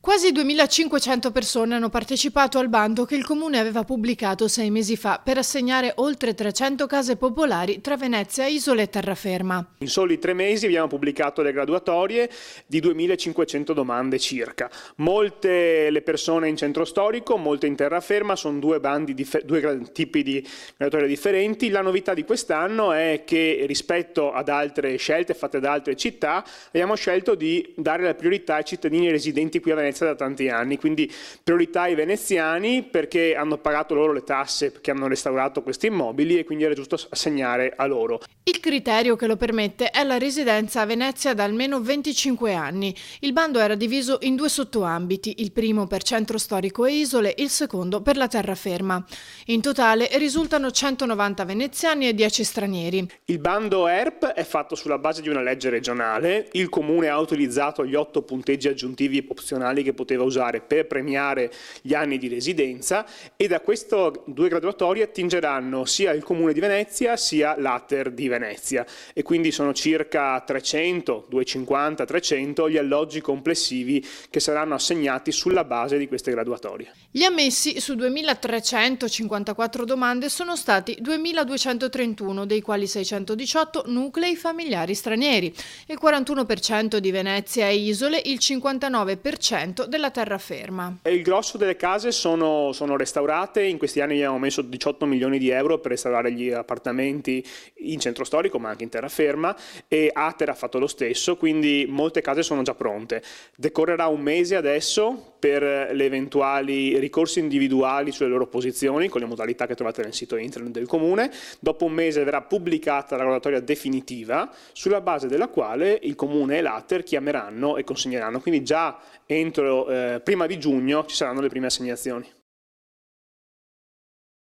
Quasi 2.500 persone hanno partecipato al bando che il Comune aveva pubblicato 6 mesi fa per assegnare oltre 300 case popolari tra Venezia, Isole e Terraferma. In soli 3 mesi abbiamo pubblicato le graduatorie di 2.500 domande circa. Molte le persone in centro storico, molte in terraferma, sono due tipi di graduatorie differenti. La novità di quest'anno è che rispetto ad altre scelte fatte da altre città abbiamo scelto di dare la priorità ai cittadini residenti qui a Venezia da tanti anni, quindi priorità ai veneziani perché hanno pagato loro le tasse, perché hanno restaurato questi immobili e quindi era giusto assegnare a loro. Il criterio che lo permette è la residenza a Venezia da almeno 25 anni. Il bando era diviso in 2 sottoambiti, il primo per centro storico e isole, il secondo per la terraferma. In totale risultano 190 veneziani e 10 stranieri. Il bando ERP è fatto sulla base di una legge regionale, il Comune ha utilizzato gli 8 punteggi aggiuntivi opzionali che poteva usare per premiare gli anni di residenza e da queste 2 graduatorie attingeranno sia il Comune di Venezia sia l'Ater di Venezia e quindi sono circa 300, 250, 300 gli alloggi complessivi che saranno assegnati sulla base di queste graduatorie. Gli ammessi su 2.354 domande sono stati 2.231, dei quali 618 nuclei familiari stranieri, il 41% di Venezia e Isole, il 59% della terraferma. Il grosso delle case sono restaurate, in questi anni abbiamo messo 18 milioni di euro per restaurare gli appartamenti in centro storico ma anche in terraferma e Ater ha fatto lo stesso, quindi molte case sono già pronte. Decorrerà un mese adesso per le eventuali ricorsi individuali sulle loro posizioni con le modalità che trovate nel sito internet del Comune. Dopo un mese verrà pubblicata la graduatoria definitiva sulla base della quale il Comune e l'Ater chiameranno e consegneranno, quindi già entro prima di giugno ci saranno le prime assegnazioni.